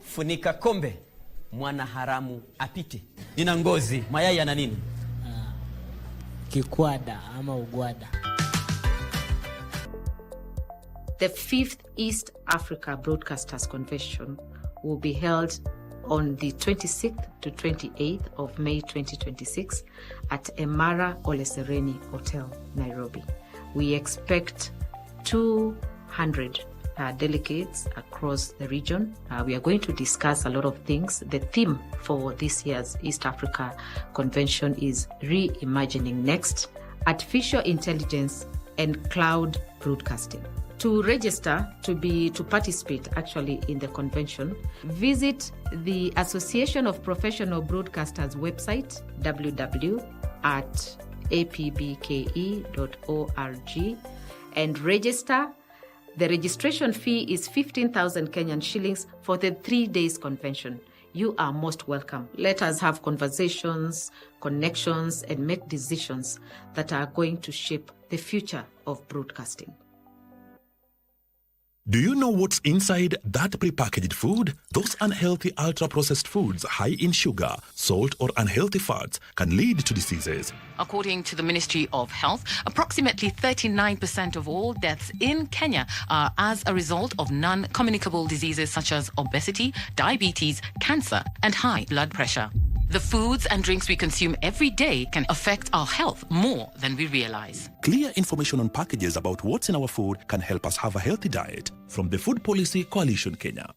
Funika kombe, mwana haramu apite. Nina ngozi, mayai yana nini? Kikwada ama ugwada. The 5th East Africa Broadcasters Convention will be held on the 26th to 28th of May 2026 at Mara Olesereni Hotel, Nairobi. We expect 200 delegates across the region. We are going to discuss a lot of things. The theme for this year's East Africa Convention is Reimagining Next, Artificial Intelligence and Cloud Broadcasting. To register to participate actually in the convention, visit the Association of Professional Broadcasters website, www.apbke.org, and register. The registration fee is 15,000 Kenyan shillings for the 3 days convention. You are most welcome. Let us have conversations, connections, and make decisions that are going to shape the future of broadcasting. Do you know what's inside that prepackaged food? Those unhealthy ultra-processed foods high in sugar, salt, or unhealthy fats can lead to diseases. According to the Ministry of Health, approximately 39% of all deaths in Kenya are as a result of non-communicable diseases such as obesity, diabetes, cancer, and high blood pressure. The foods and drinks we consume every day can affect our health more than we realize. Clear information on packages about what's in our food can help us have a healthy diet. From the Food Policy Coalition Kenya.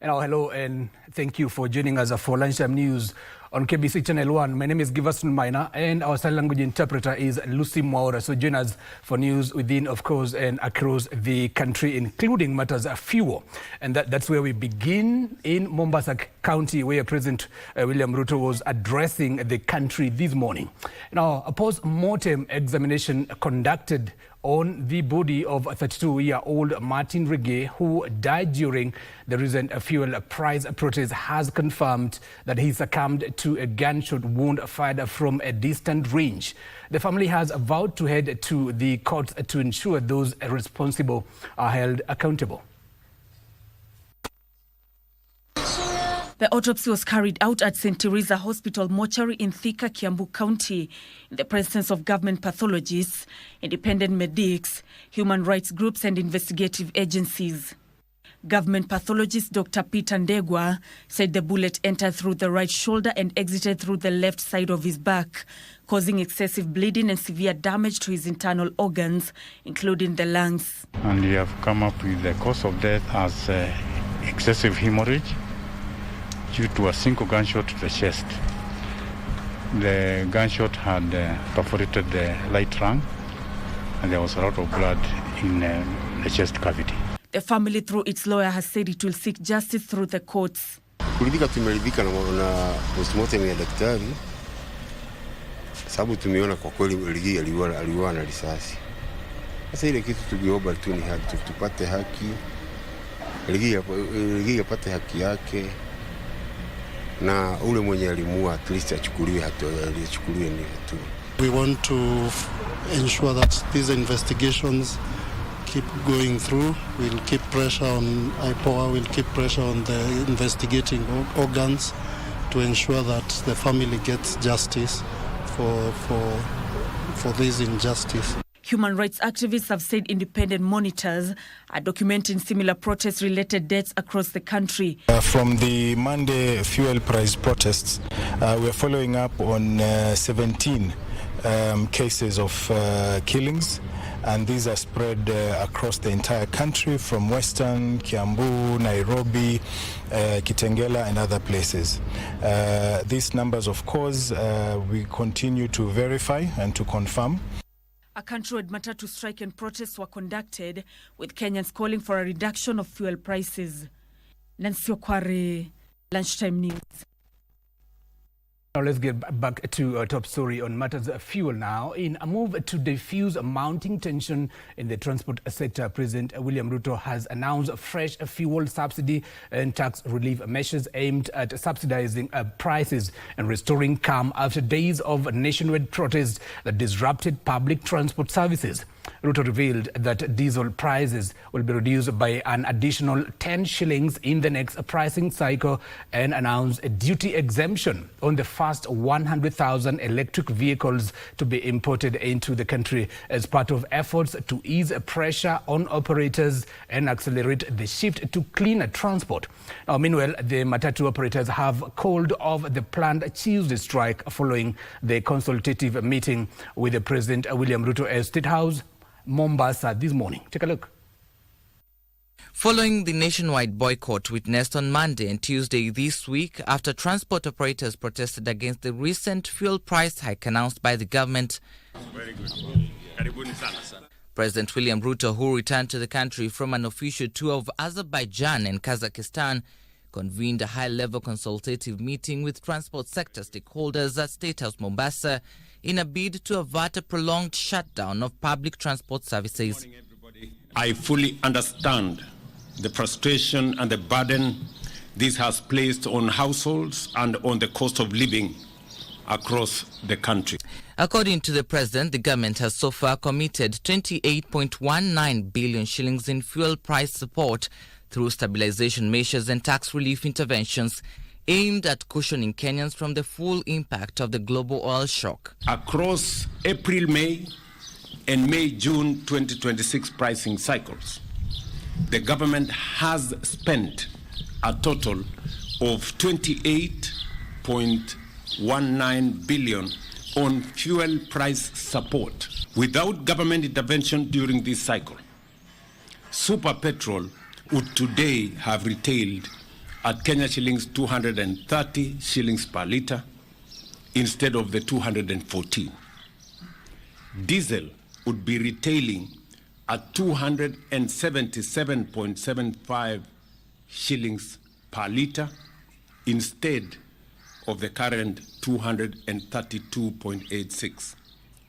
Hello and thank you for joining us for Lunchtime News on KBC Channel 1. My name is Giverson, Maina, and our sign language interpreter is Lucy Mwaura. So join us for news within, of course, and across the country, including matters of fuel. And that's where we begin in Mombasa County, where President William Ruto was addressing the country this morning. Now, a post-mortem examination conducted on the body of 32-year-old Martin Reggae, who died during the recent fuel price protest, has confirmed that he succumbed to a gunshot wound fired from a distant range. The family has vowed to head to the courts to ensure those responsible are held accountable. The autopsy was carried out at St. Teresa Hospital mortuary in Thika, Kiambu County, in the presence of government pathologists, independent medics, human rights groups and investigative agencies. Government pathologist Dr. Peter Ndegwa said the bullet entered through the right shoulder and exited through the left side of his back, causing excessive bleeding and severe damage to his internal organs, including the lungs. And we have come up with the cause of death as excessive hemorrhage due to a single gunshot to the chest. The gunshot had perforated the right lung, and there was a lot of blood in the chest cavity. The family, through its lawyer, has said it will seek justice through the courts. Tumeridhika na postmortem ya daktari, sababu tumeona kwa kweli Reggae aliuawa na risasi. Sasa ile kitu tuliomba tu ni haki, tupate haki, Reggae apate haki yake. na ule mwenye alimuua at least achukuliwe hatua. We want to ensure that these investigations keep going through. We'll keep pressure on IPOA, we'll keep pressure on the investigating organs to ensure that the family gets justice for this injustice. Human rights activists have said independent monitors are documenting similar protest-related deaths across the country. From the Monday fuel price protests, we're following up on 17 cases of killings, and these are spread across the entire country from Western, Kiambu, Nairobi, Kitengela and other places. These numbers, of course, we continue to verify and to confirm. A countrywide matatu strike and protests were conducted, with Kenyans calling for a reduction of fuel prices. Nancy Okware, Lunchtime News. Now let's get back to our top story on matters of fuel now. In a move to defuse mounting tension in the transport sector, President William Ruto has announced fresh fuel subsidy and tax relief measures aimed at subsidizing prices and restoring calm after days of nationwide protests that disrupted public transport services. Ruto revealed that diesel prices will be reduced by an additional 10 shillings in the next pricing cycle and announced a duty exemption on the first 100,000 electric vehicles to be imported into the country as part of efforts to ease pressure on operators and accelerate the shift to cleaner transport. Now, meanwhile, the matatu operators have called off the planned Tuesday strike following the consultative meeting with the President William Ruto at State House, Mombasa this morning. Take a look. Following the nationwide boycott witnessed on Monday and Tuesday this week after transport operators protested against the recent fuel price hike announced by the government, President William Ruto, who returned to the country from an official tour of Azerbaijan and Kazakhstan, convened a high-level consultative meeting with transport sector stakeholders at State House Mombasa in a bid to avert a prolonged shutdown of public transport services. I fully understand the frustration and the burden this has placed on households and on the cost of living across the country. According to the president, the government has so far committed 28.19 billion shillings in fuel price support through stabilization measures and tax relief interventions aimed at cushioning Kenyans from the full impact of the global oil shock. Across April, May, and May-June 2026 pricing cycles, the government has spent a total of 28.19 billion on fuel price support. Without government intervention during this cycle, super petrol would today have retailed at Kenya shillings 230 shillings per litre instead of the 214. Diesel would be retailing at 277.75 shillings per litre instead of the current 232.86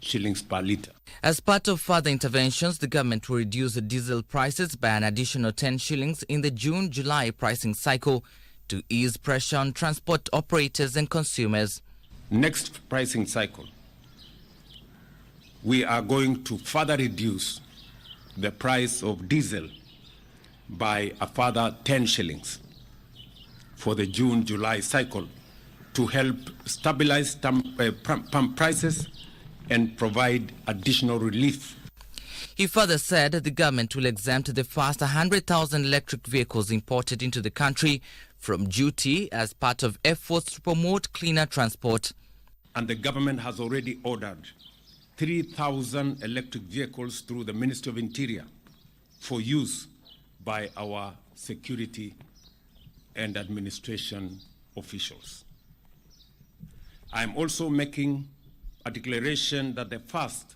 shillings per litre. As part of further interventions, the government will reduce the diesel prices by an additional 10 shillings in the June-July pricing cycle to ease pressure on transport operators and consumers. Next pricing cycle, we are going to further reduce the price of diesel by a further 10 shillings for the June-July cycle to help stabilize pump prices and provide additional relief. He further said the government will exempt the first 100,000 electric vehicles imported into the country from duty as part of efforts to promote cleaner transport. And the government has already ordered 3,000 electric vehicles through the Ministry of Interior for use by our security and administration officials. I'm also making a declaration that the first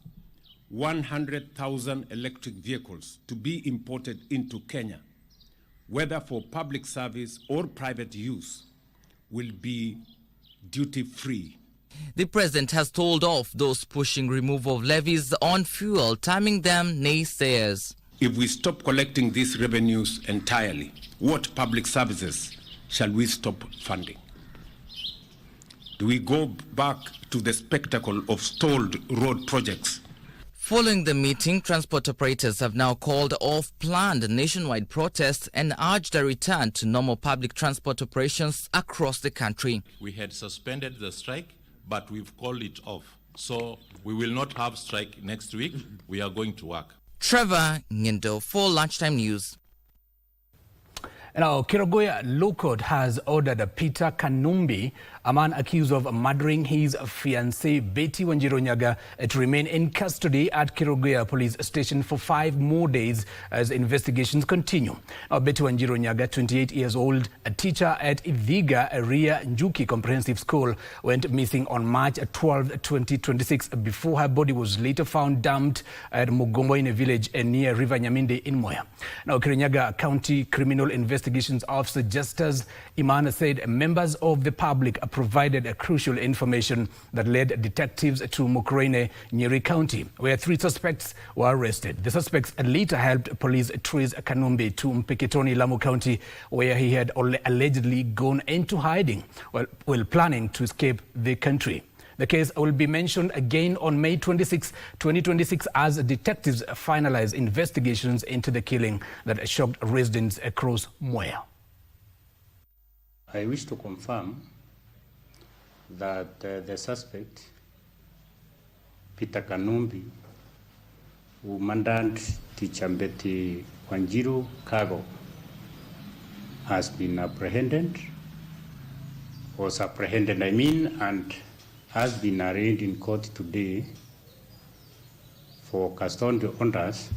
100,000 electric vehicles to be imported into Kenya, whether for public service or private use, will be duty-free. The president has told off those pushing removal of levies on fuel, terming them naysayers. If we stop collecting these revenues entirely, what public services shall we stop funding? Do we go back to the spectacle of stalled road projects? Following the meeting, transport operators have now called off planned nationwide protests and urged a return to normal public transport operations across the country. We had suspended the strike, but we've called it off. So we will not have strike next week. We are going to work. Trevor Ngindo for Lunchtime News. Now, Kerugoya Low Court has ordered Peter Kanumbi, a man accused of murdering his fiancée Betty Wanjiru to remain in custody at Kerugoya Police Station for 5 more days as investigations continue. Now, Betty Wanjiru, 28 years old, a teacher at Ithiga Area Njuki Comprehensive School, went missing on March 12, 2026 before her body was later found dumped at Mugomboine village near River Nyaminde in Moya. Now, Kirinyaga County Criminal Investigations Officer Justus Imana said members of the public provided crucial information that led detectives to Mukurweine, Nyeri County, where 3 suspects were arrested. The suspects later helped police trace Kanumbi to Mpeketoni, Lamu County, where he had allegedly gone into hiding while planning to escape the country. The case will be mentioned again on May 26, 2026 as detectives finalize investigations into the killing that shocked residents across Moya. I wish to confirm that the suspect, Peter Kanumbi, who murdered teacher Betty Wanjiru Kago, has been apprehended, and has been arraigned in court today for custodial orders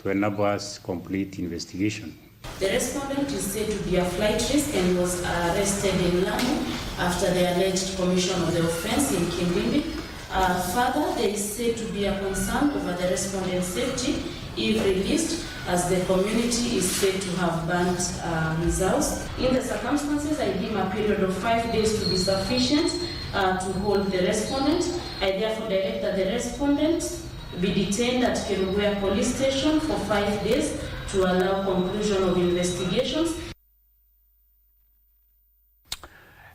to enable us complete investigation. The respondent is said to be a flight risk and was arrested in Lamu after the alleged commission of the offense in Kimbimbi. Further, there is said to be a concern over the respondent's safety if released, as the community is said to have burnt his house. In the circumstances, I deem a period of 5 days to be sufficient to hold the respondent. I therefore direct that the respondent be detained at Kerugoya Police Station for 5 days to allow conclusion of investigations.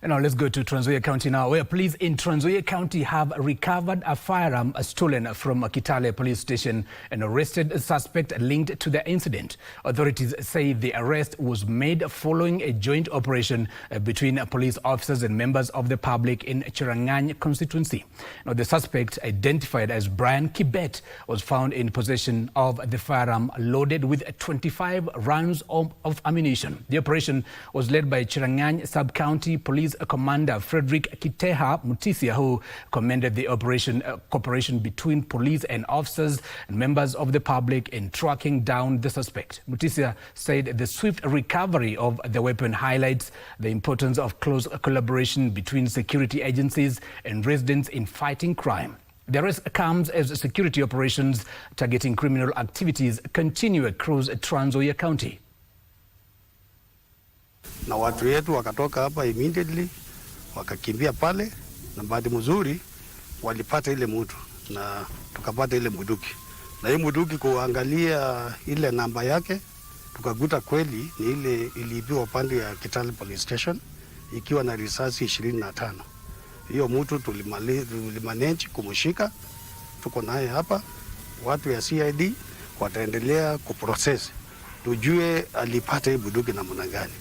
And now let's go to Trans Nzoia County now, where police in Trans Nzoia County have recovered a firearm stolen from Kitale Police Station and arrested a suspect linked to the incident. Authorities say the arrest was made following a joint operation between police officers and members of the public in Chirangany constituency. Now, the suspect, identified as Brian Kibet, was found in possession of the firearm loaded with 25 rounds of ammunition. The operation was led by Chirangany Sub-County Police Commander Frederick Kiteha Mutisia, who commended the cooperation between police and officers and members of the public in tracking down the suspect. Mutisia said the swift recovery of the weapon highlights the importance of close collaboration between security agencies and residents in fighting crime. The arrest comes as security operations targeting criminal activities continue across Trans Nzoia County. Na watu wetu wakatoka hapa immediately wakakimbia pale, na bahati mzuri walipata ile mtu na tukapata ile muduki, na hii muduki kuangalia ile namba yake tukakuta kweli ni ile iliibiwa pande ya Kitale Police Station ikiwa na risasi 25. Hiyo mtu tulimanage kumshika, tuko naye hapa. Watu ya CID wataendelea kuprocess tujue alipata hii buduki namna gani.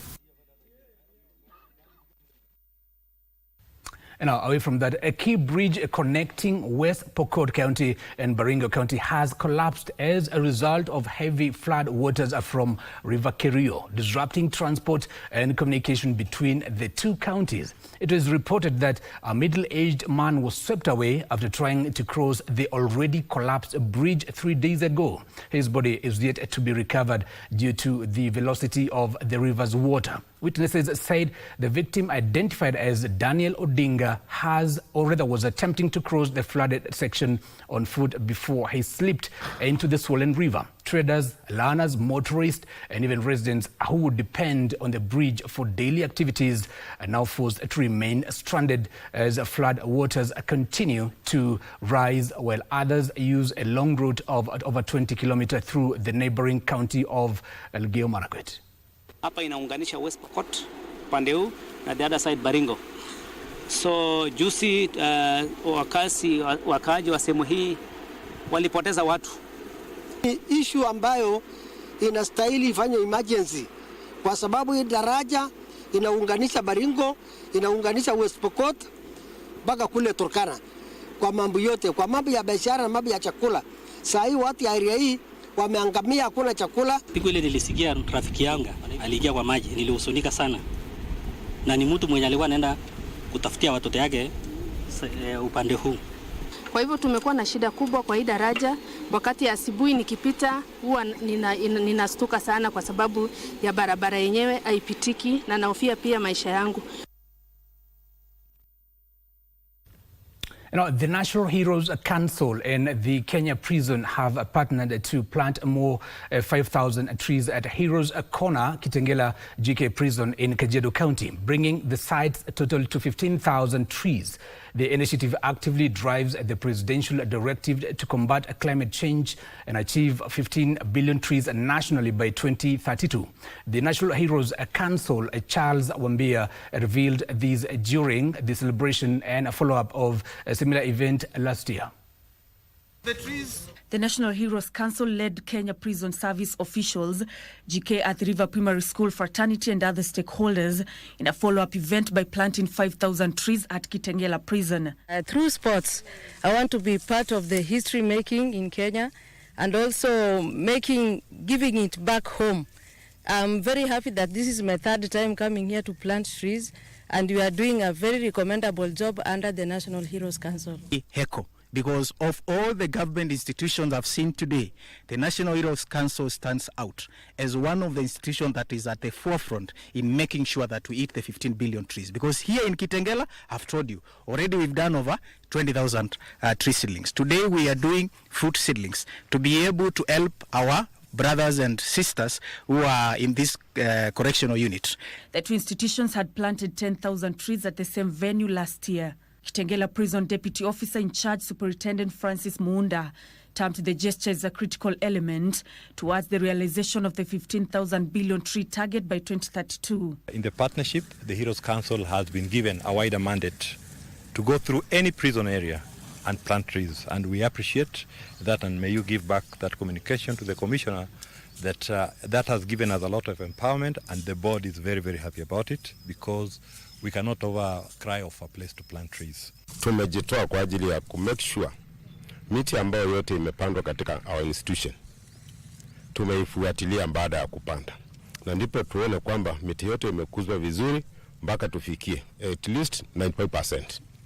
And now, away from that, a key bridge connecting West Pokot County and Baringo County has collapsed as a result of heavy flood waters from River Kerio, disrupting transport and communication between the two counties. It was reported that a middle-aged man was swept away after trying to cross the already collapsed bridge 3 days ago. His body is yet to be recovered due to the velocity of the river's water. Witnesses said the victim, identified as Daniel Odinga, was attempting to cross the flooded section on foot before he slipped into the swollen river. Traders, learners, motorists, and even residents who would depend on the bridge for daily activities are now forced to remain stranded as flood waters continue to rise, while others use a long route of over 20 kilometers through the neighboring county of Elgeyo Marakwet. Hapa inaunganisha West Pokot pande huu na the other side Baringo. So juzi wakaaji wa sehemu hii walipoteza watu. Issue ambayo inastahili ifanywe emergency kwa sababu hii daraja inaunganisha Baringo, inaunganisha West Pokot mpaka kule Turkana kwa mambo yote, kwa mambo ya biashara na mambo ya chakula. Saa hii watu ya area hii wameangamia, hakuna chakula. Siku ile nilisikia rafiki yangu aliingia kwa maji, nilihuzunika sana. Na ni mtu mwenye alikuwa anaenda kutafutia watoto yake upande huu. Kwa hivyo tumekuwa na shida kubwa kwa hii daraja. Wakati ya asubuhi nikipita huwa ninastuka sana kwa sababu ya barabara yenyewe haipitiki na naofia pia maisha yangu. The National Heroes Council and the Kenya Prison have partnered to plant more 5,000 trees at Heroes Corner, Kitengela GK Prison in Kajiado County, bringing the site's total to 15,000 trees. The initiative actively drives the presidential directive to combat climate change and achieve 15 billion trees nationally by 2032. The National Heroes Council, Charles Wambia, revealed these during the celebration and a follow-up of a similar event last year. The National Heroes Council led Kenya Prison Service officials, GK at River Primary School fraternity and other stakeholders in a follow-up event by planting 5,000 trees at Kitengela Prison. Through sports, I want to be part of the history making in Kenya and also giving it back home. I'm very happy that this is my third time coming here to plant trees, and we are doing a very recommendable job under the National Heroes Council. HECO. Because of all the government institutions I've seen today, the National Heroes Council stands out as one of the institutions that is at the forefront in making sure that we eat the 15 billion trees. Because here in Kitengela, I've told you, already we've done over 20,000 tree seedlings. Today we are doing fruit seedlings to be able to help our brothers and sisters who are in this correctional unit. The two institutions had planted 10,000 trees at the same venue last year. Kitengela Prison Deputy Officer in Charge Superintendent Francis Muunda termed the gesture as a critical element towards the realization of the 15,000 billion tree target by 2032. In the partnership, the Heroes Council has been given a wider mandate to go through any prison area and plant trees, and we appreciate that, and may you give back that communication to the Commissioner that that has given us a lot of empowerment, and the board is very, very happy about it because we cannot overcry of a place to plant trees. Tumejitoa kwa ajili ya make sure miti ambayo yote imepandwa katika our institution tumeifuatilia baada ya kupanda, na ndipo tuone kwamba miti yote imekuzwa vizuri mpaka tufikie at least 95%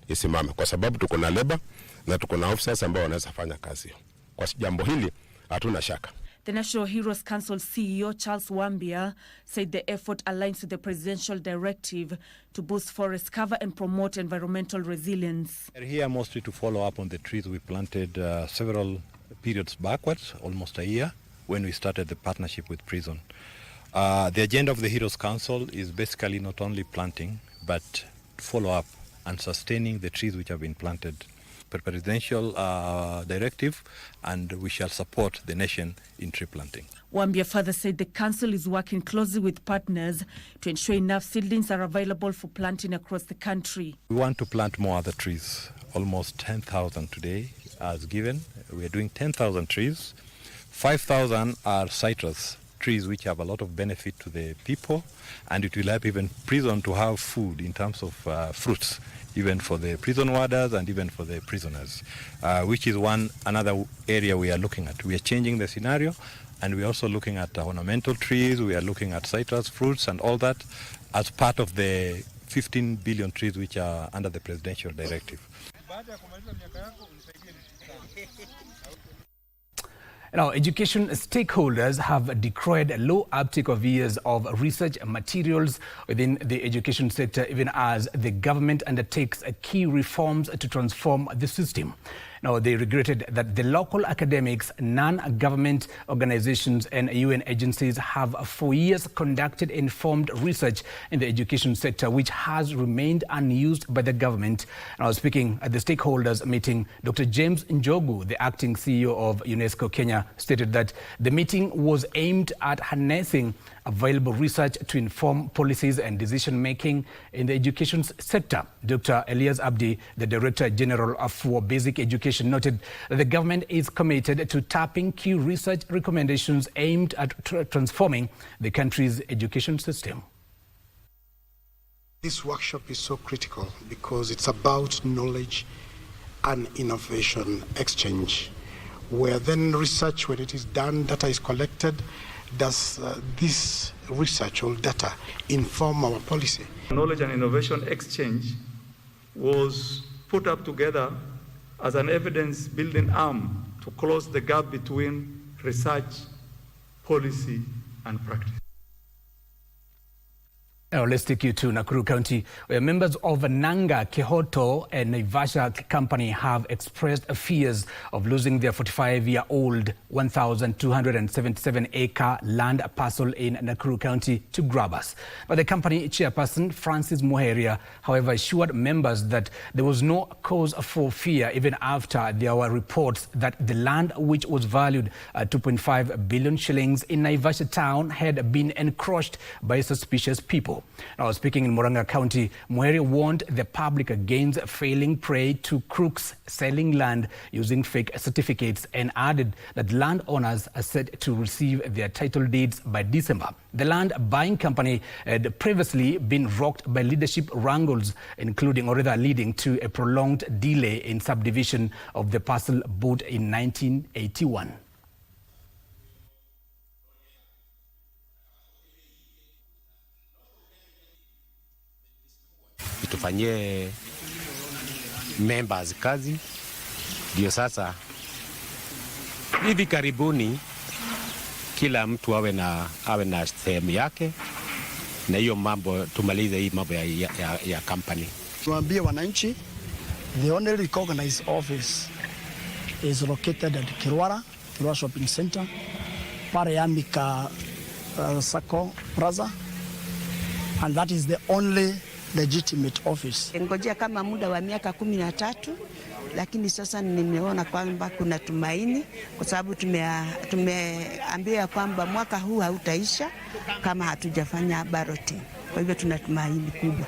isimame, kwa sababu tuko na labor na tuko na officers ambao wanaweza fanya kazi. Kwa jambo hili hatuna shaka. The National Heroes Council CEO Charles Wambia said the effort aligns with the presidential directive to boost forest cover and promote environmental resilience. We're here mostly to follow up on the trees we planted several periods backwards, almost a year, when we started the partnership with Prison. The agenda of the Heroes Council is basically not only planting, but follow up and sustaining the trees which have been planted. Presidential directive, and we shall support the nation in tree planting. Wambia further said the council is working closely with partners to ensure enough seedlings are available for planting across the country. We want to plant more other trees, almost 10,000 today as given. We are doing 10,000 trees. 5,000 are citrus trees which have a lot of benefit to the people, and it will help even prison to have food in terms of fruits, even for the prison warders and even for the prisoners, which is another area we are looking at. We are changing the scenario, and we are also looking at ornamental trees. We are looking at citrus fruits and all that as part of the 15 billion trees which are under the presidential directive. Now, education stakeholders have decried a low uptake of years of research materials within the education sector, even as the government undertakes key reforms to transform the system. Now, they regretted that the local academics, non-government organizations and UN agencies have for years conducted informed research in the education sector, which has remained unused by the government. Now, speaking at the stakeholders meeting, Dr. James Njogu, the acting CEO of UNESCO Kenya, stated that the meeting was aimed at harnessing available research to inform policies and decision-making in the education sector. Dr. Elias Abdi, the Director General for Basic Education, noted that the government is committed to tapping key research recommendations aimed at transforming the country's education system. This workshop is so critical because it's about knowledge and innovation exchange, where then research, when it is done, data is collected. Does this research or data inform our policy? Knowledge and innovation exchange was put up together as an evidence-building arm to close the gap between research, policy, and practice. Now let's take you to Nakuru County, where members of Nanga, Kehoto and Naivasha company have expressed fears of losing their 45-year-old 1,277-acre land parcel in Nakuru County to grabbers. But the company chairperson, Francis Muheria, however, assured members that there was no cause for fear even after there were reports that the land, which was valued at 2.5 billion shillings in Naivasha town, had been encroached by suspicious people. Now, speaking in Murang'a County, Muheria warned the public against falling prey to crooks selling land using fake certificates and added that landowners are set to receive their title deeds by December. The land buying company had previously been rocked by leadership wrangles, including or rather leading to a prolonged delay in subdivision of the parcel bought in 1981. Tufanyie members kazi, ndio sasa hivi karibuni kila mtu awe na sehemu yake, na hiyo mambo tumalize hii mambo ya company. Tuambie wananchi, the only recognized office is located at Kirwara Shopping Center, pare ya Mika Sacco Plaza, and that is the only legitimate office. Ngojea kama muda wa miaka 13, lakini sasa nimeona kwamba kuna tumaini kwa sababu tumeambiwa kwamba mwaka huu hautaisha kama hatujafanya balloting. Kwa hivyo tuna tumaini kubwa.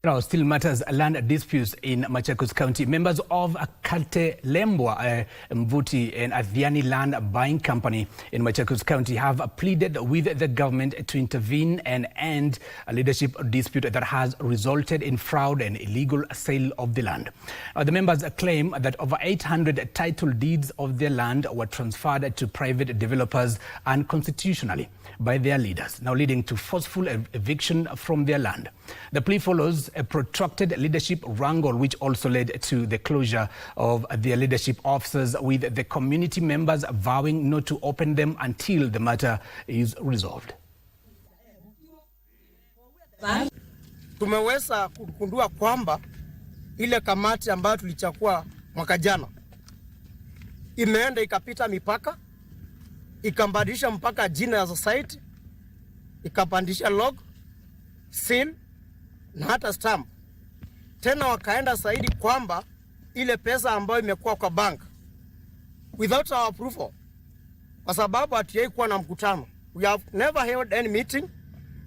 Now, still matters land disputes in Machakos County. Members of Katelembwa, Mvuti and Adhiani Land Buying Company in Machakos County have pleaded with the government to intervene and end a leadership dispute that has resulted in fraud and illegal sale of the land. The members claim that over 800 title deeds of their land were transferred to private developers unconstitutionally by their leaders, now leading to forceful eviction from their land. The plea follows a protracted leadership wrangle, which also led to the closure of their leadership offices, with the community members vowing not to open them until the matter is resolved. Tumeweza kugundua kwamba ile kamati ambayo tulichukua mwaka jana imeenda ikapita mipaka, ikambadilisha mpaka jina ya society, ikapandisha log, seal na hata stamp. Tena wakaenda zaidi kwamba ile pesa ambayo imekuwa kwa bank without our approval, kwa sababu hatujai kuwa na mkutano. We have never held any meeting.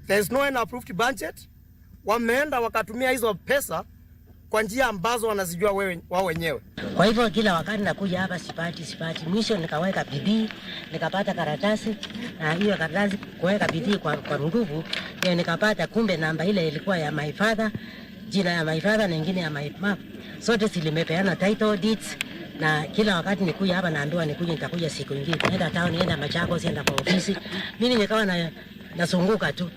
There is no any approved budget. Wameenda wakatumia hizo pesa kwa njia ambazo wanazijua wao wenyewe. Kwa hivyo kila wakati nakuja hapa sipati. Mwisho nikaweka bidii, nikapata karatasi, na hiyo karatasi kuweka bidii kwa nguvu, ndio nikapata kumbe namba ile ilikuwa ya my father, jina ya my father na nyingine ya my mom. Sote zilimepeana title deeds, na kila wakati nikuja hapa naambiwa nitakuja siku nyingine. Naenda town, naenda Machakos, naenda kwa ofisi. Mimi nikawa nasunguka tu.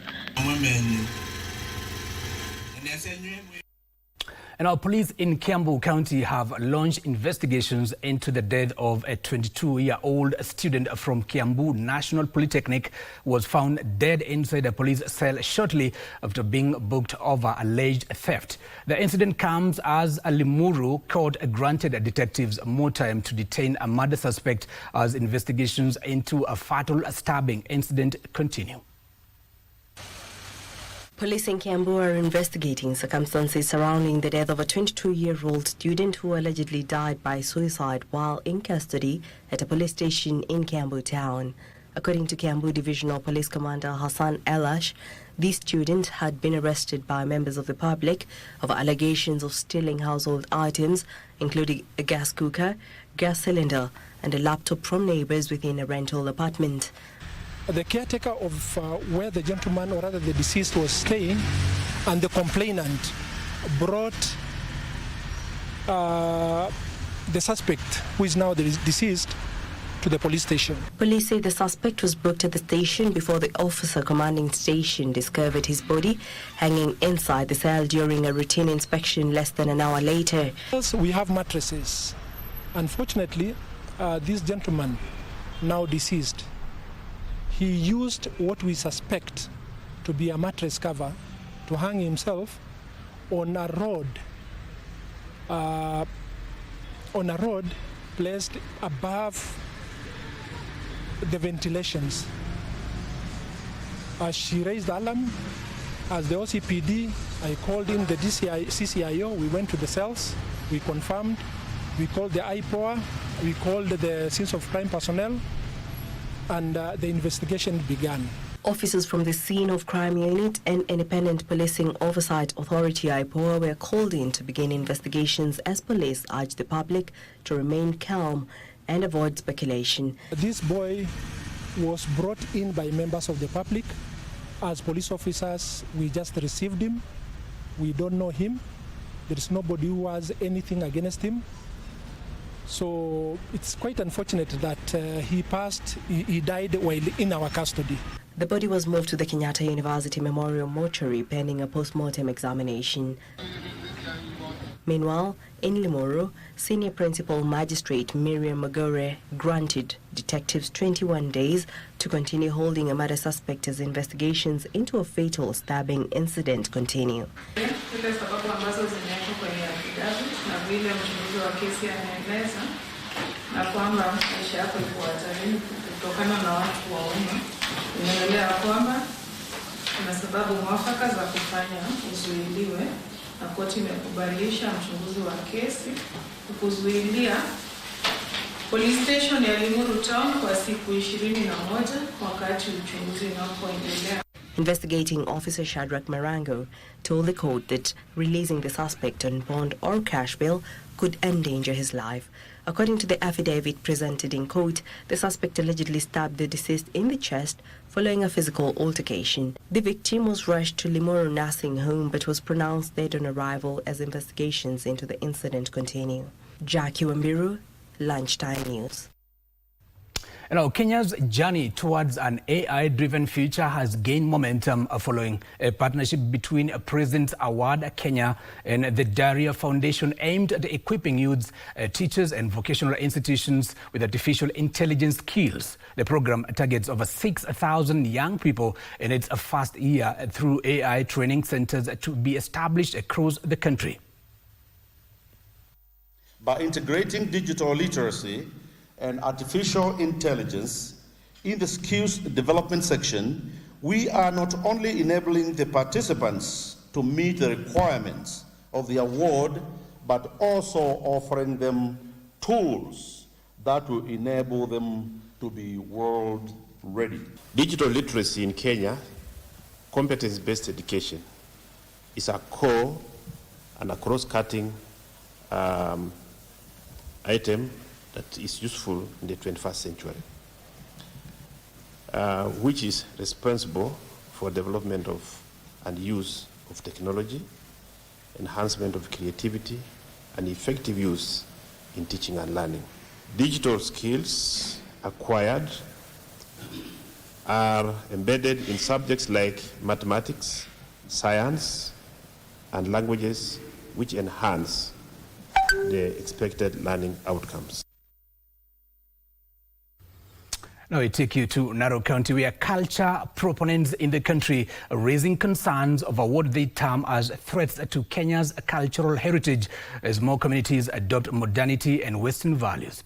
And our police in Kiambu County have launched investigations into the death of a 22-year-old student from Kiambu National Polytechnic who was found dead inside a police cell shortly after being booked over alleged theft. The incident comes as a Limuru court granted detectives more time to detain a murder suspect as investigations into a fatal stabbing incident continue. Police in Kiambu are investigating circumstances surrounding the death of a 22-year-old student who allegedly died by suicide while in custody at a police station in Kiambu town. According to Kiambu Divisional Police Commander Hassan Elash, this student had been arrested by members of the public of allegations of stealing household items, including a gas cooker, gas cylinder, and a laptop from neighbors within a rental apartment. The caretaker of where the gentleman, or rather the deceased, was staying, and the complainant brought the suspect, who is now the deceased, to the police station. Police say the suspect was booked at the station before the officer commanding station discovered his body hanging inside the cell during a routine inspection less than an hour later. We have mattresses. Unfortunately, this gentleman, now deceased, he used what we suspect to be a mattress cover to hang himself on a rod placed above the ventilations. As she raised the alarm, as the OCPD, I called in the CCIO, we went to the cells, we confirmed, we called the IPOA, we called the scenes of crime personnel, and the investigation began. Officers from the Scene of Crime Unit and Independent Policing Oversight Authority IPOA were called in to begin investigations as police urged the public to remain calm and avoid speculation. This boy was brought in by members of the public. As police officers, we just received him. We don't know him. There is nobody who has anything against him. So it's quite unfortunate that he died while in our custody. The body was moved to the Kenyatta University Memorial Mortuary pending a post-mortem examination. Meanwhile, in Limuru, Senior Principal Magistrate Miriam Magore granted detectives 21 days to continue holding a murder suspect as investigations into a fatal stabbing incident continue. Na koti imekubalisha mchunguzi wa kesi kuzuilia police station ya Limuru Town kwa siku 21 wakati uchunguzi unapoendelea. Investigating Officer Shadrack Marango told the court that releasing the suspect on bond or cash bail could endanger his life. According to the affidavit presented in court, the suspect allegedly stabbed the deceased in the chest following a physical altercation. The victim was rushed to Limuru nursing home but was pronounced dead on arrival as investigations into the incident continue. Jackie Wambiru, Lunchtime News. Now, Kenya's journey towards an AI-driven future has gained momentum following a partnership between President's Award Kenya and the Daria Foundation aimed at equipping youths, teachers and vocational institutions with artificial intelligence skills. The program targets over 6,000 young people in its first year through AI training centers to be established across the country. By integrating digital literacy and artificial intelligence in the skills development section, we are not only enabling the participants to meet the requirements of the award, but also offering them tools that will enable them to be world ready. Digital literacy in Kenya, competence-based education, is a core and a cross-cutting item that is useful in the 21st century, which is responsible for development of and use of technology, enhancement of creativity, and effective use in teaching and learning. Digital skills acquired are embedded in subjects like mathematics, science, and languages, which enhance the expected learning outcomes. Now we take you to Narok County, where culture proponents in the country are raising concerns over what they term as threats to Kenya's cultural heritage as more communities adopt modernity and Western values.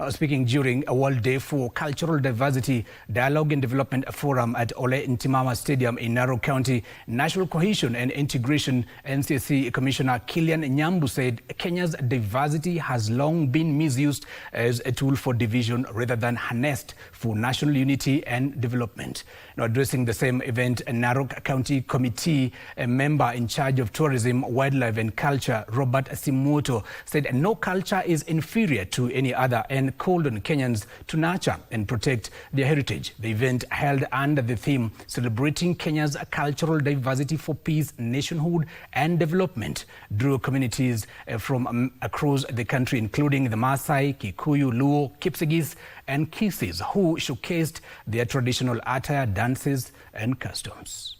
Speaking during a World Day for Cultural Diversity Dialogue and Development Forum at Ole Ntimama Stadium in Narok County, National Cohesion and Integration NCSC Commissioner Kilian Nyambu said Kenya's diversity has long been misused as a tool for division rather than harnessed for national unity and development. Now, addressing the same event, a Narok County Committee, a member in charge of tourism, wildlife and culture, Robert Simoto, said no culture is inferior to any other and called on Kenyans to nurture and protect their heritage. The event, held under the theme Celebrating Kenya's Cultural Diversity for Peace, Nationhood and Development, drew communities from across the country, including the Masai, Kikuyu, Luo, Kipsigis and Kisis, who showcased their traditional attire, dances and customs.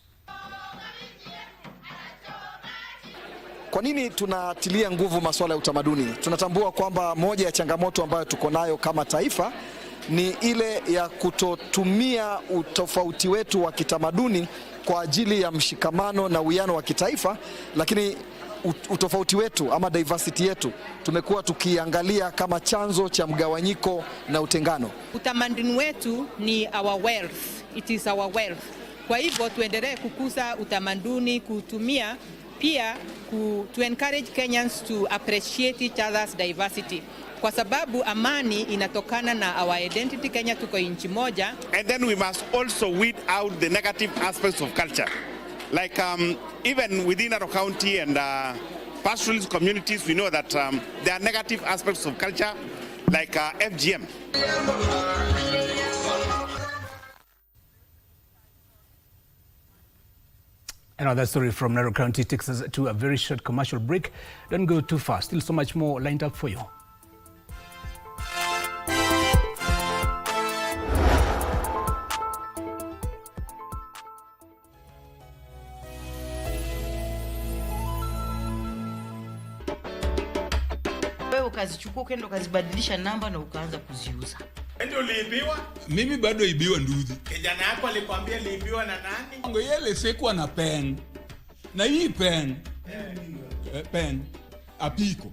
Kwa nini tunatilia nguvu masuala ya utamaduni? Tunatambua kwamba moja ya changamoto ambayo tuko nayo kama taifa ni ile ya kutotumia utofauti wetu wa kitamaduni kwa ajili ya mshikamano na uwiano wa kitaifa, lakini utofauti wetu ama diversity yetu tumekuwa tukiangalia kama chanzo cha mgawanyiko na utengano. Utamaduni wetu ni our wealth. It is our wealth. Kwa hivyo tuendelee kukuza utamaduni, kutumia pia to encourage Kenyans to appreciate each other's diversity. Kwa sababu amani inatokana na our identity. Kenya tuko nchi moja. And then we must also weed out the negative aspects of culture. Like even within our county and pastoralist communities, we know that there are negative aspects of culture, like FGM. Another story from Narok County takes us to a very short commercial break. Don't go too fast. Still so much more lined up for you. Wewe ukazichukua ukaenda ukazibadilisha namba na ukaanza kuziuza. Ndio uliibiwa? Mimi bado ibiwa nduzi. Kijana yako alikwambia liibiwa na nani? Ngo yele sikuwa na pen. Na hii pen. Pen. Apiko.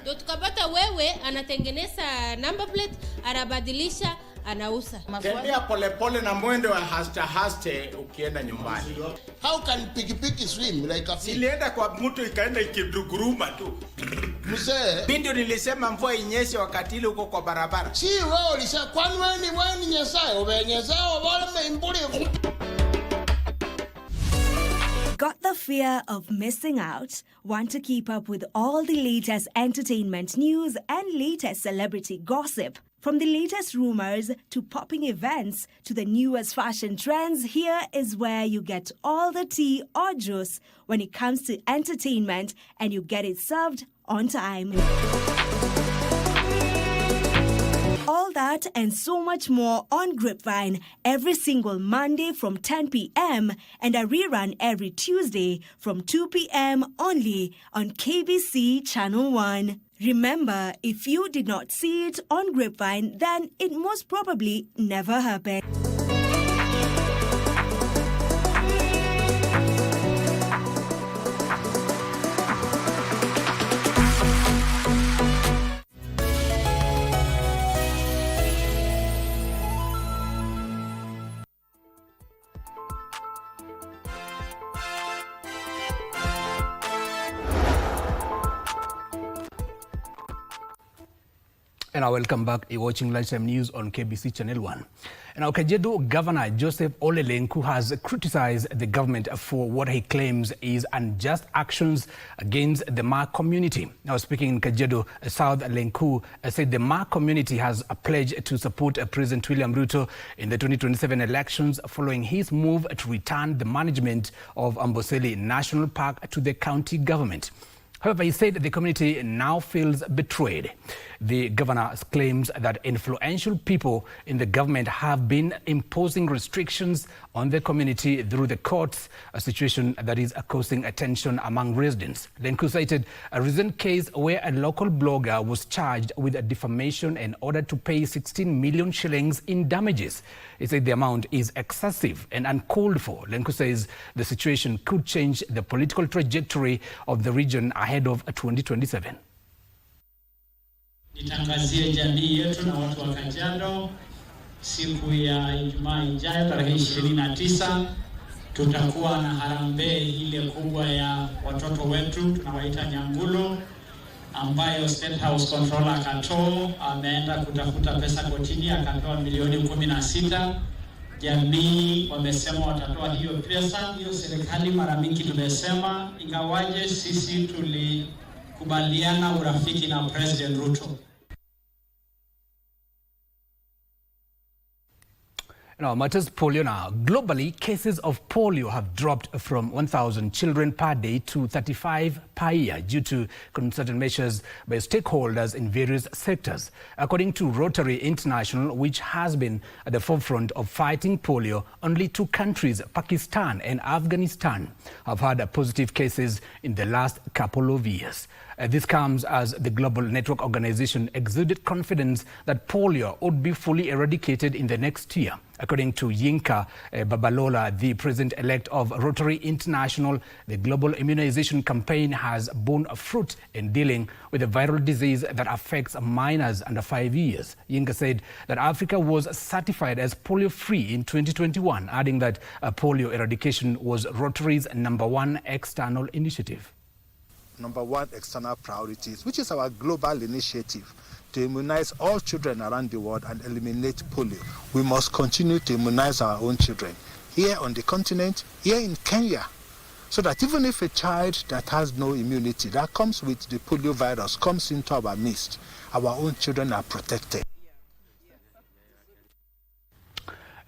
Ndio tukapata wewe anatengeneza number plate, anabadilisha, anauza. Tembea polepole na mwendo wa haste ukienda nyumbani. How can pikipiki swim like a fish? Ilienda kwa mtu ikaenda ikiduguruma tu. Mzee, bindu nilisema mvua inyeshe wakati ile uko kwa barabara. Si wewe ulisema kwani wewe ni nyesaye, ubenyezao wala mbuli. Got the fear of missing out? Want to keep up with all the latest entertainment news and latest celebrity gossip? From the latest rumors to popping events to the newest fashion trends, here is where you get all the tea or juice when it comes to entertainment, and you get it served on time. All that and so much more on Grapevine every single Monday from 10 p.m. and a rerun every Tuesday from 2 p.m. only on KBC Channel 1. Remember, if you did not see it on Grapevine, then it most probably never happened. And I welcome back. You're watching Lunchtime News on KBC Channel 1. Now, Kajiado Governor Joseph Ole Lenku has criticized the government for what he claims is unjust actions against the Ma community. Now, speaking in Kajiado South, Lenku said the Ma community has pledged to support President William Ruto in the 2027 elections following his move to return the management of Amboseli National Park to the county government. However, he said the community now feels betrayed. The governor claims that influential people in the government have been imposing restrictions on the community through the courts, a situation that is causing attention among residents. Lenku cited a recent case where a local blogger was charged with a defamation and ordered to pay 16 million shillings in damages. He said the amount is excessive and uncalled for. Lenku says the situation could change the political trajectory of the region ahead of 2027. nitangazie jamii yetu na watu wa Kajiado siku ya Ijumaa ijayo tarehe 29 tutakuwa na harambee ile kubwa ya watoto wetu tunawaita Nyangulo, ambayo State House Controller akatoa ameenda kutafuta pesa kotini akapewa milioni 16. Jamii wamesema watatoa hiyo pesa. Hiyo serikali mara mingi tumesema ingawaje sisi tulikubaliana urafiki na President Ruto. Now, matters polio now. Globally, cases of polio have dropped from 1,000 children per day to 35 per year due to concerted measures by stakeholders in various sectors. According to Rotary International, which has been at the forefront of fighting polio, only 2 countries, Pakistan and Afghanistan, have had positive cases in the last couple of years. This comes as the Global Network Organization exuded confidence that polio would be fully eradicated in the next year. According to Yinka Babalola, the president-elect of Rotary International, the global immunization campaign has borne fruit in dealing with a viral disease that affects minors under 5 years. Yinka said that Africa was certified as polio-free in 2021, adding that polio eradication was Rotary's #1 external initiative. #1 external priorities, which is our global initiative to immunize all children around the world and eliminate polio. We must continue to immunize our own children here on the continent, here in Kenya, so that even if a child that has no immunity that comes with the polio virus comes into our midst, our own children are protected.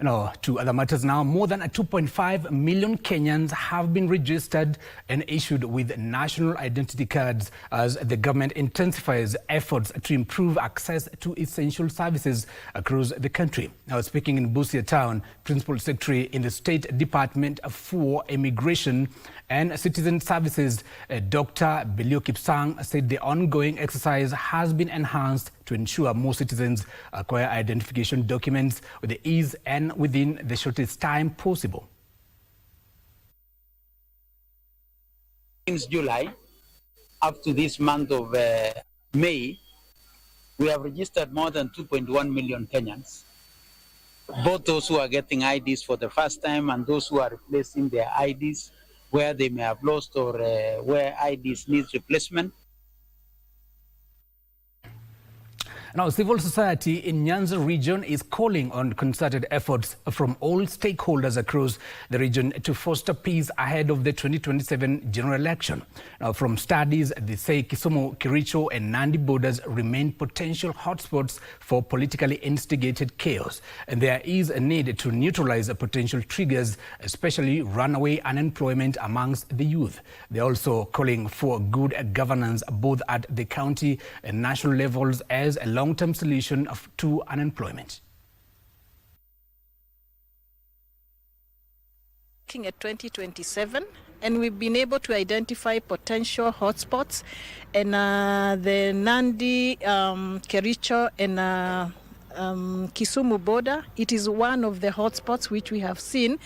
Now, to other matters now, more than 2.5 million Kenyans have been registered and issued with national identity cards as the government intensifies efforts to improve access to essential services across the country. Now, speaking in Busia Town, Principal Secretary in the State Department for Immigration and Citizen Services, Dr. Belio Kipsang, said the ongoing exercise has been enhanced to ensure more citizens acquire identification documents with the ease and within the shortest time possible. Since July up to this month of May, we have registered more than 2.1 million Kenyans, both those who are getting IDs for the first time and those who are replacing their IDs where they may have lost or where IDs need replacement. Now, civil society in Nyanza region is calling on concerted efforts from all stakeholders across the region to foster peace ahead of the 2027 general election. Now, from studies, they say Kisumu, Kericho and Nandi borders remain potential hotspots for politically instigated chaos. And there is a need to neutralize the potential triggers, especially runaway unemployment amongst the youth. They're also calling for good governance both at the county and national levels as a long-term solution to unemployment. Looking at 2027, and we've been able to identify potential hotspots, and the Nandi, Kericho and Kisumu border, it is one of the hotspots which we have seen.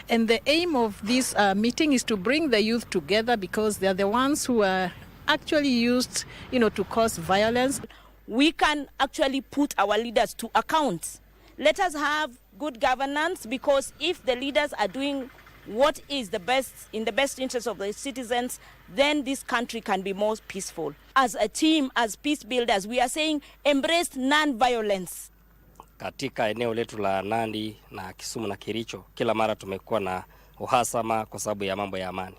And the aim of this meeting is to bring the youth together because they are the ones who are actually used, to cause violence. We can actually put our leaders to account. Let us have good governance, because if the leaders are doing what is the best in the best interest of the citizens, then this country can be more peaceful. As a team, as peace builders, we are saying embrace non-violence. Katika eneo letu la Nandi na Kisumu na Kericho, kila mara tumekuwa na uhasama kwa sababu ya mambo ya amani.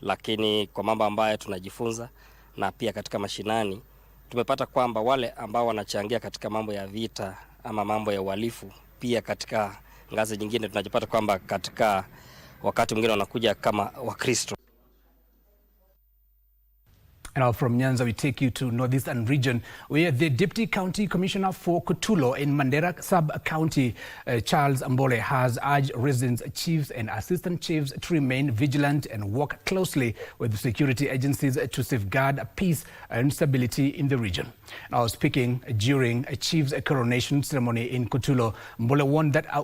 Lakini kwa mambo ambayo tunajifunza na pia katika mashinani, tumepata kwamba wale ambao wanachangia katika mambo ya vita ama mambo ya uhalifu, pia katika ngazi nyingine tunajipata kwamba katika wakati mwingine wanakuja kama Wakristo. And now from Nyanza, we take you to Northeastern region, where the Deputy County Commissioner for Kutulo in Mandera Sub-County, Charles Ambole, has urged residents, chiefs and assistant chiefs to remain vigilant and work closely with security agencies to safeguard peace and stability in the region. Now, speaking during a chief's coronation ceremony in Kutulo, Ambole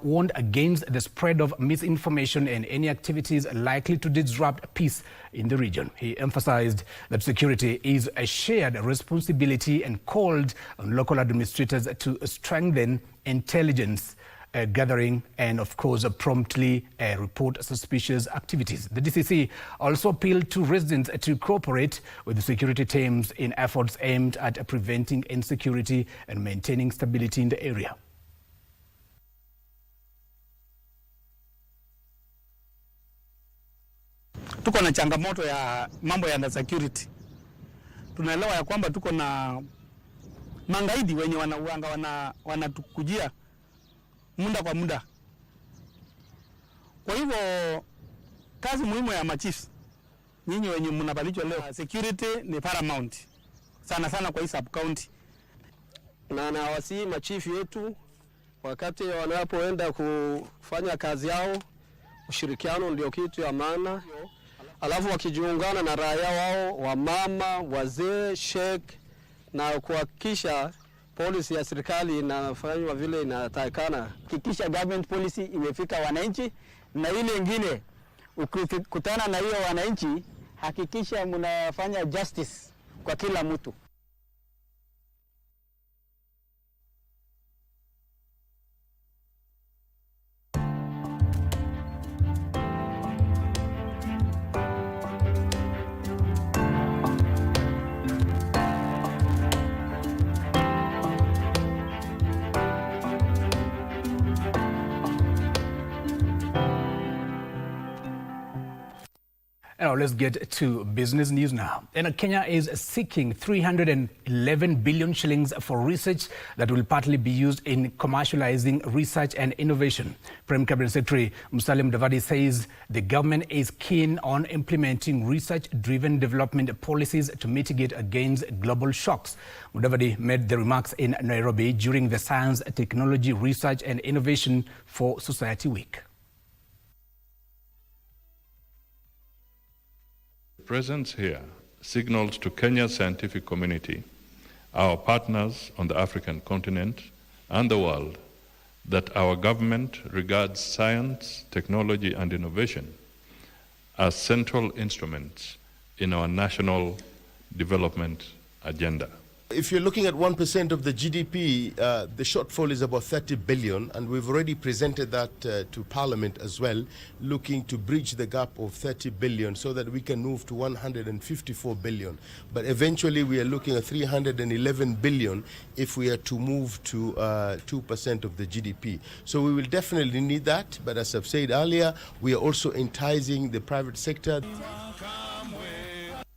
warned against the spread of misinformation and any activities likely to disrupt peace in the region. He emphasized that security security is a shared responsibility and called on local administrators to strengthen intelligence gathering and, of course, promptly report suspicious activities. The DCC also appealed to residents to cooperate with the security teams in efforts aimed at preventing insecurity and maintaining stability in the area. Tuko na changamoto ya mambo ya security. Tunaelewa ya kwamba tuko na mangaidi wenye wanatukujia muda kwa muda. Kwa hivyo kazi muhimu ya machiefs, nyinyi wenye mnabalichwa leo, security ni paramount sana sana kwa hii sub county. Na nawasihi machief yetu wakati wanapoenda kufanya kazi yao, ushirikiano ndio kitu ya maana. Alafu wakijiungana na raia wao, wamama, wazee, sheikh, na kuhakikisha policy ya serikali inafanywa vile inatakikana. Hakikisha government policy imefika wananchi, na ile nyingine ukikutana na hiyo wananchi, hakikisha mnafanya justice kwa kila mtu. Now let's get to business news now. And Kenya is seeking 311 billion shillings for research that will partly be used in commercializing research and innovation. Prime Cabinet Secretary Musalia Mudavadi says the government is keen on implementing research-driven development policies to mitigate against global shocks. Mudavadi made the remarks in Nairobi during the Science, Technology, Research and Innovation for Society Week. Presence here signals to Kenya's scientific community, our partners on the African continent and the world, that our government regards science, technology and innovation as central instruments in our national development agenda. If you're looking at 1% of the GDP, the shortfall is about 30 billion, and we've already presented that to Parliament as well, looking to bridge the gap of 30 billion so that we can move to 154 billion. But eventually we are looking at 311 billion if we are to move to 2% of the GDP. So we will definitely need that, but as I've said earlier, we are also enticing the private sector.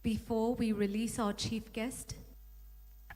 Before we release our chief guest,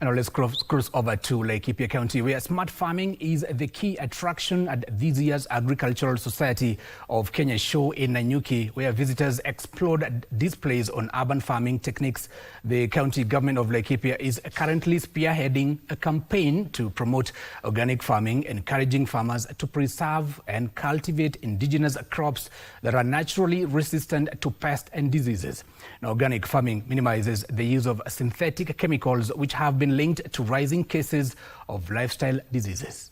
and let's cross over to Laikipia County, where smart farming is the key attraction at this year's Agricultural Society of Kenya show in Nanyuki, where visitors explored displays on urban farming techniques. The county government of Laikipia is currently spearheading a campaign to promote organic farming, encouraging farmers to preserve and cultivate indigenous crops that are naturally resistant to pests and diseases. Now, organic farming minimizes the use of synthetic chemicals, which have been linked to rising cases of lifestyle diseases.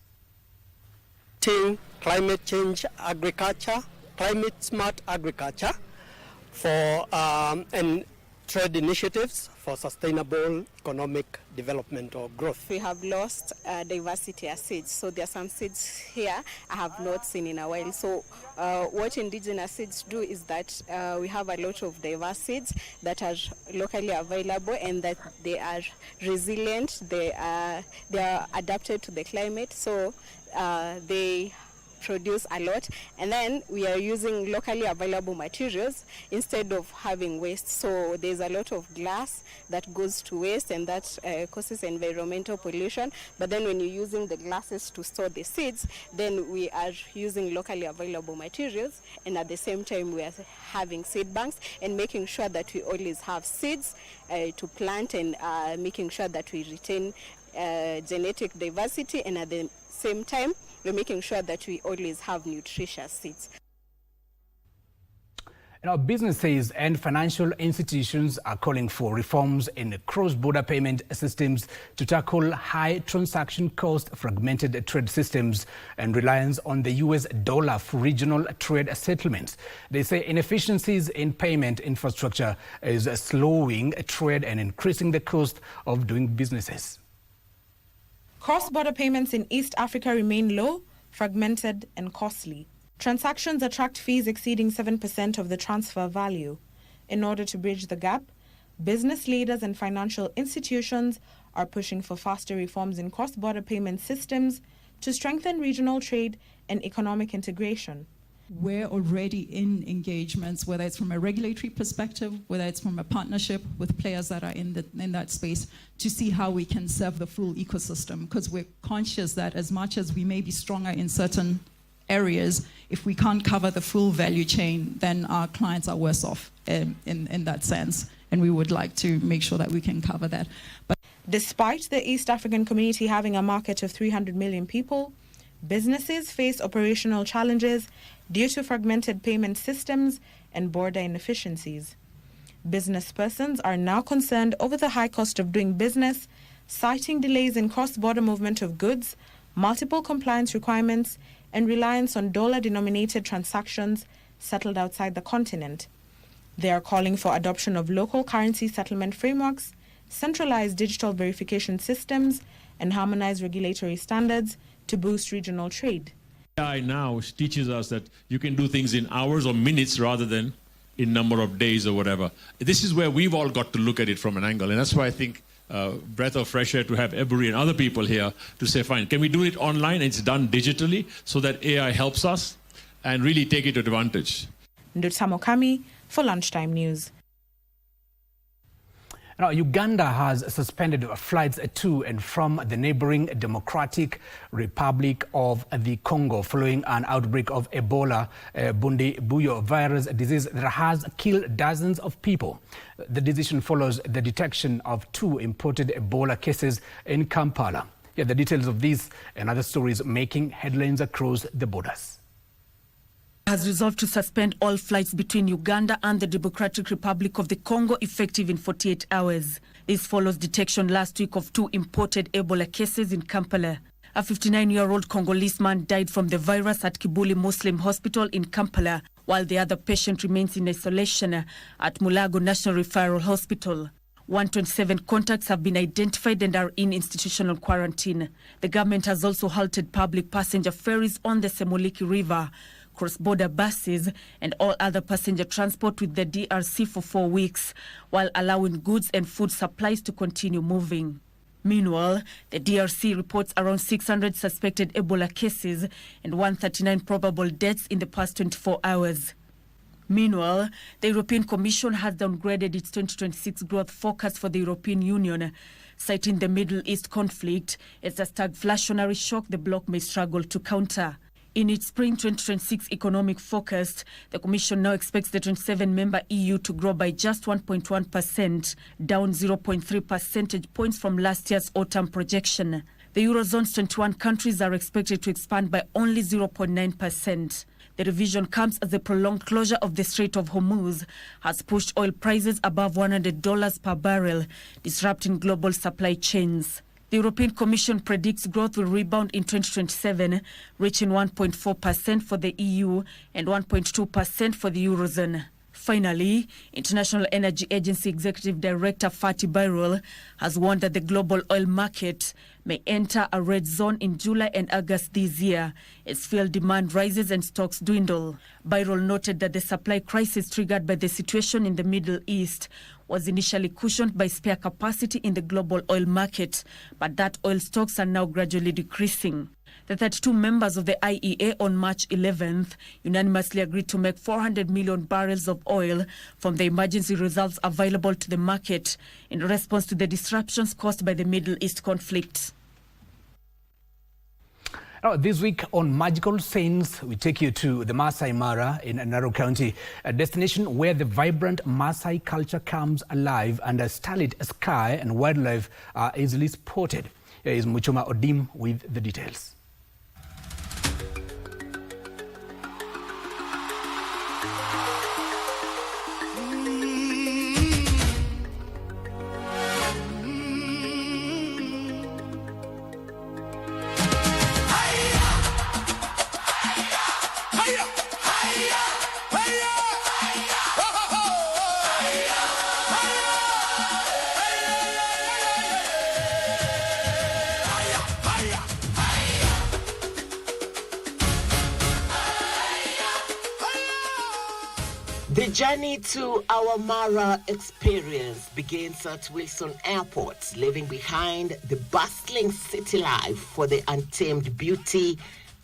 Climate change agriculture, climate smart agriculture for and trade initiatives for sustainable economic development or growth. We have lost diversity of seeds, so there are some seeds here I have not seen in a while. So what indigenous seeds do is that we have a lot of diverse seeds that are locally available and that they are resilient, they are adapted to the climate, so they produce a lot, and then we are using locally available materials instead of having waste. So there's a lot of glass that goes to waste, and that causes environmental pollution. But then when you're using the glasses to store the seeds, then we are using locally available materials, and at the same time we are having seed banks and making sure that we always have seeds to plant, and making sure that we retain genetic diversity, and at the same time we're making sure that we always have nutritious seeds. Now, businesses and financial institutions are calling for reforms in cross-border payment systems to tackle high transaction cost, fragmented trade systems, and reliance on the US dollar for regional trade settlements. They say inefficiencies in payment infrastructure is slowing trade and increasing the cost of doing businesses. Cross-border payments in East Africa remain low, fragmented, and costly. Transactions attract fees exceeding 7% of the transfer value. In order to bridge the gap, business leaders and financial institutions are pushing for faster reforms in cross-border payment systems to strengthen regional trade and economic integration. We're already in engagements, whether it's from a regulatory perspective, whether it's from a partnership with players that are in that space, to see how we can serve the full ecosystem, because we're conscious that as much as we may be stronger in certain areas, if we can't cover the full value chain, then our clients are worse off in that sense. And we would like to make sure that we can cover that. But despite the East African community having a market of 300 million people, businesses face operational challenges due to fragmented payment systems and border inefficiencies. Business persons are now concerned over the high cost of doing business, citing delays in cross-border movement of goods, multiple compliance requirements, and reliance on dollar-denominated transactions settled outside the continent. They are calling for adoption of local currency settlement frameworks, centralized digital verification systems, and harmonized regulatory standards to boost regional trade. AI now teaches us that you can do things in hours or minutes rather than in number of days or whatever. This is where we've all got to look at it from an angle, and that's why I think breath of fresh air to have Ebury and other people here to say, fine, can we do it online and it's done digitally so that AI helps us and really take it to advantage. Ndutamo Kami for Lunchtime News. Now, Uganda has suspended flights to and from the neighboring Democratic Republic of the Congo following an outbreak of Ebola Bundibugyo virus disease that has killed dozens of people. The decision follows the detection of 2 imported Ebola cases in Kampala. Here are the details of these and other stories making headlines across the borders. Has resolved to suspend all flights between Uganda and the Democratic Republic of the Congo effective in 48 hours. This follows detection last week of 2 imported Ebola cases in Kampala. A 59-year-old Congolese man died from the virus at Kibuli Muslim Hospital in Kampala, while the other patient remains in isolation at Mulago National Referral Hospital. 127 contacts have been identified and are in institutional quarantine. The government has also halted public passenger ferries on the Semuliki River, cross-border buses and all other passenger transport with the DRC for 4 weeks, while allowing goods and food supplies to continue moving. Meanwhile, the DRC reports around 600 suspected Ebola cases and 139 probable deaths in the past 24 hours. Meanwhile, the European Commission has downgraded its 2026 growth forecast for the European Union, citing the Middle East conflict as a stagflationary shock the bloc may struggle to counter. In its spring 2026 economic forecast, the Commission now expects the 27-member EU to grow by just 1.1%, down 0.3 percentage points from last year's autumn projection. The Eurozone's 21 countries are expected to expand by only 0.9%. The revision comes as the prolonged closure of the Strait of Hormuz has pushed oil prices above $100 per barrel, disrupting global supply chains. The European Commission predicts growth will rebound in 2027, reaching 1.4% for the EU and 1.2% for the Eurozone. Finally, International Energy Agency Executive Director Fatih Birol has warned that the global oil market may enter a red zone in July and August this year as fuel demand rises and stocks dwindle. Birol noted that the supply crisis triggered by the situation in the Middle East was initially cushioned by spare capacity in the global oil market, but that oil stocks are now gradually decreasing. The 32 members of the IEA on March 11th unanimously agreed to make 400 million barrels of oil from the emergency reserves available to the market in response to the disruptions caused by the Middle East conflict. Now, this week on Magical Scenes, we take you to the Masai Mara in Narok County, a destination where the vibrant Masai culture comes alive and a starlit sky and wildlife are easily spotted. Here is Muchoma Odim with the details. The journey to our Mara experience begins at Wilson Airport, leaving behind the bustling city life for the untamed beauty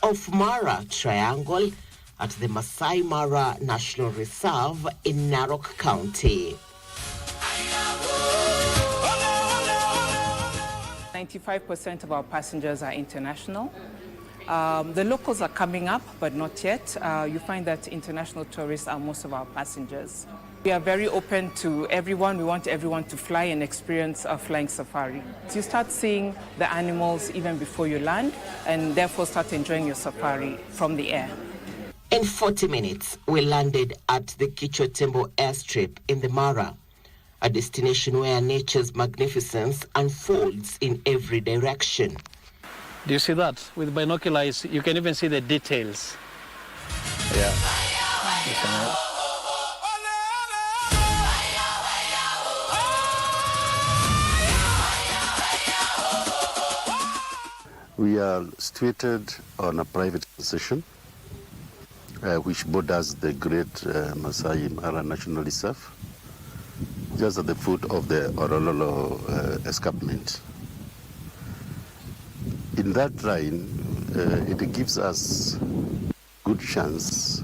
of Mara Triangle at the Masai Mara National Reserve in Narok County. 95% of our passengers are international. The locals are coming up, but not yet. You find that international tourists are most of our passengers. We are very open to everyone. We want everyone to fly and experience a flying safari. So you start seeing the animals even before you land, and therefore start enjoying your safari from the air. In 40 minutes, we landed at the Kichotembo airstrip in the Mara, a destination where nature's magnificence unfolds in every direction. Do you see that? With binoculars, you can even see the details. Yeah. We are situated on a private concession, which borders the great Masai Mara National Reserve, just at the foot of the Orololo escarpment. In that line, it gives us good chance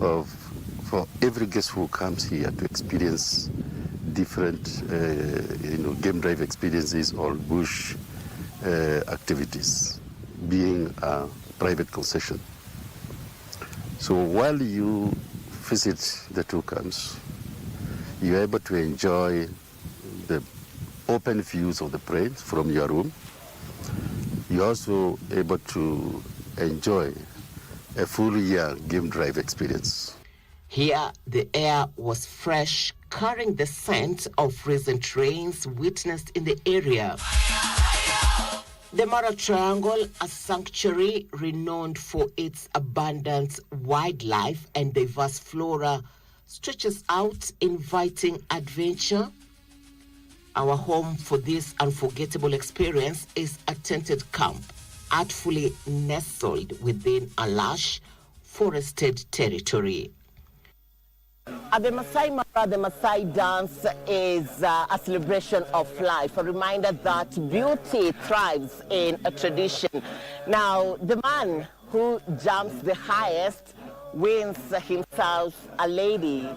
for every guest who comes here to experience different, game drive experiences or bush activities, being a private concession. So while you visit the two camps, you're able to enjoy the open views of the parade from your room. You're also able to enjoy a full year game drive experience. Here, the air was fresh, carrying the scent of recent rains witnessed in the area. The Mara Triangle, a sanctuary renowned for its abundant wildlife and diverse flora, stretches out, inviting adventure. Our home for this unforgettable experience is a tented camp, artfully nestled within a lush, forested territory. At the Masai Mara, the Masai dance is a celebration of life, a reminder that beauty thrives in a tradition. Now, the man who jumps the highest wins himself a lady.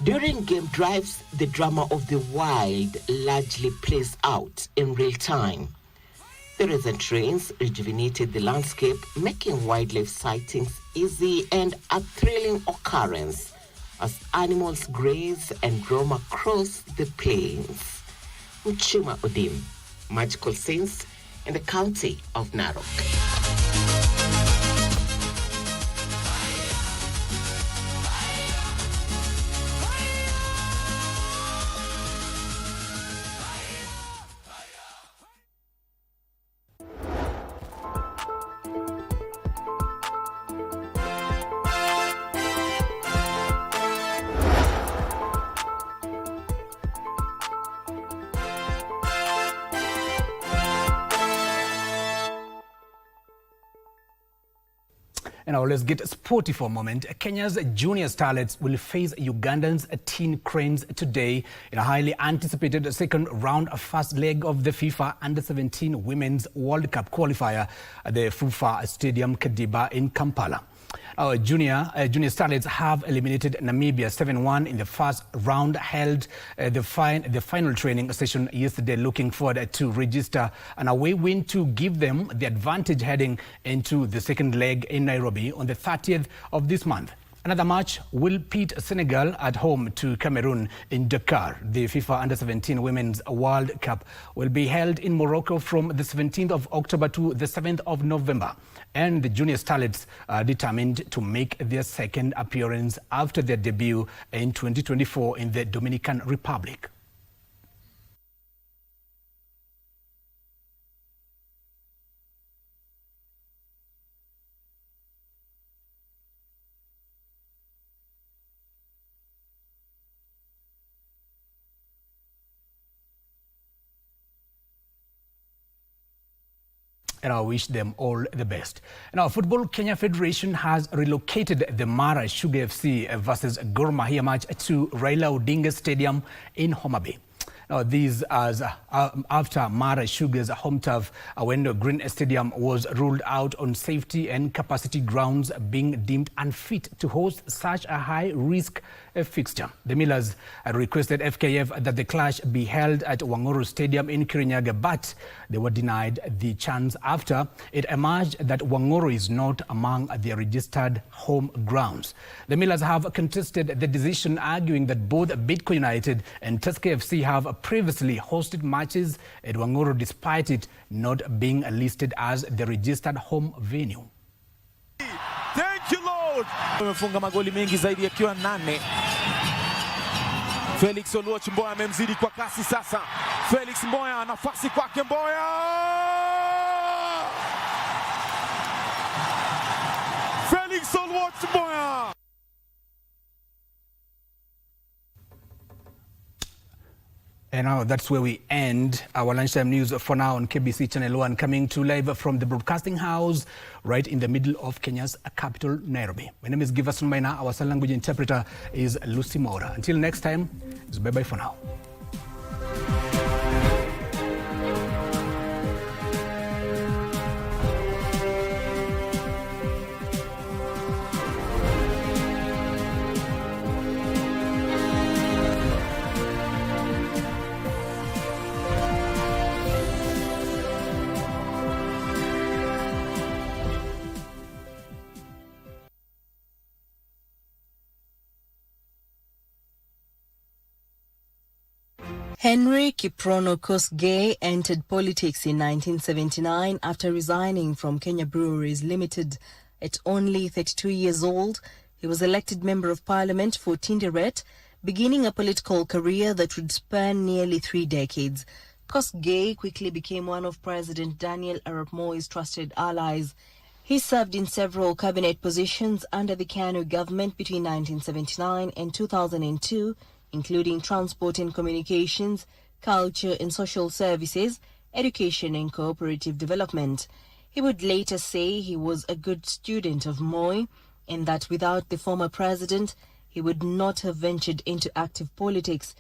During game drives, the drama of the wild largely plays out in real time. The recent rains rejuvenated the landscape, making wildlife sightings easy and a thrilling occurrence as animals graze and roam across the plains. Mchuma Odim, magical scenes in the county of Narok. And now let's get sporty for a moment. Kenya's junior starlets will face Uganda's teen cranes today in a highly anticipated second round first leg of the FIFA Under-17 Women's World Cup qualifier at the Fufa Stadium Kadiba in Kampala. Our junior starlets have eliminated Namibia 7-1 in the first round, held the final training session yesterday, looking forward to register an away win to give them the advantage heading into the second leg in Nairobi on the 30th of this month. Another match will pit Senegal at home to Cameroon in Dakar. The FIFA Under-17 Women's World Cup will be held in Morocco from the 17th of October to the 7th of November. And the junior starlets are determined to make their second appearance after their debut in 2024 in the Dominican Republic. And I wish them all the best. Now, Football Kenya Federation has relocated the Mara Sugar FC versus Gor Mahia match to Raila Odinga Stadium in Homa Bay. Now, these as after Mara Sugar's home turf, Awendo Green Stadium was ruled out on safety and capacity grounds, being deemed unfit to host such a high-risk fixture. The Millers requested FKF that the clash be held at Wanguru Stadium in Kirinyaga, but they were denied the chance after it emerged that Wanguru is not among their registered home grounds. The Millers have contested the decision, arguing that both Bidco United and Tusker FC have previously hosted matches at Wanguru despite it not being listed as the registered home venue. Thank you, Lord. Wamefunga magoli mengi zaidi yakiwa 8. Felix Oluoch Mboya amemzidi kwa kasi sasa. Felix Mboya, nafasi kwake Mboya. Felix Oluoch Mboya. And now that's where we end our lunchtime news for now on KBC Channel 1, coming to live from the broadcasting house right in the middle of Kenya's capital, Nairobi. My name is Giverson Maina. Our sign language interpreter is Masai Mara. Until next time, it's bye-bye for now. Henry Kiprono Kosgei entered politics in 1979 after resigning from Kenya Breweries Limited. At only 32 years old, he was elected Member of Parliament for Tinderet, beginning a political career that would span nearly 3 decades. Kosgei quickly became one of President Daniel Arap Moi's trusted allies. He served in several cabinet positions under the KANU government between 1979 and 2002, including transport and communications, culture and social services, education and cooperative development. He would later say he was a good student of Moi and that without the former president, he would not have ventured into active politics.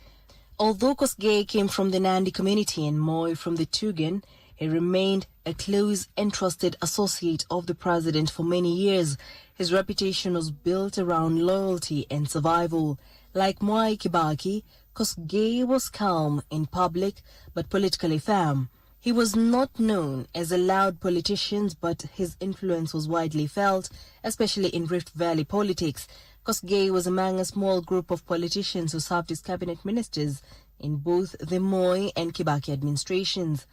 Although Kosgei came from the Nandi community and Moi from the Tugen, he remained a close and trusted associate of the president for many years. His reputation was built around loyalty and survival. Like Mwai Kibaki, Kosgei was calm in public but politically firm. He was not known as a loud politician, but his influence was widely felt, especially in Rift Valley politics. Kosgei was among a small group of politicians who served as cabinet ministers in both the Moi and Kibaki administrations.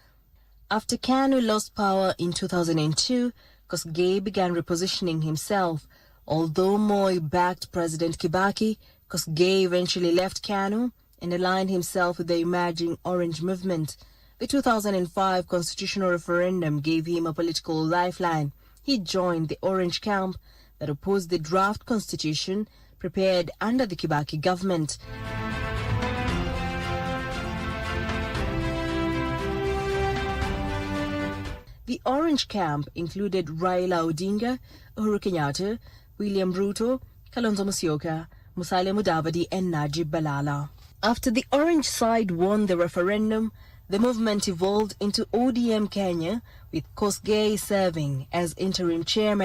After KANU lost power in 2002, Kosgei began repositioning himself. Although Moi backed President Kibaki, Kosgei eventually left KANU and aligned himself with the emerging Orange movement. The 2005 constitutional referendum gave him a political lifeline. He joined the Orange camp that opposed the draft constitution prepared under the Kibaki government. The Orange camp included Raila Odinga, Uhuru Kenyatta, William Ruto, Kalonzo Musyoka, Musalia Mudavadi and Najib Balala. After the Orange side won the referendum, the movement evolved into ODM Kenya, with Kosgei serving as interim chairman.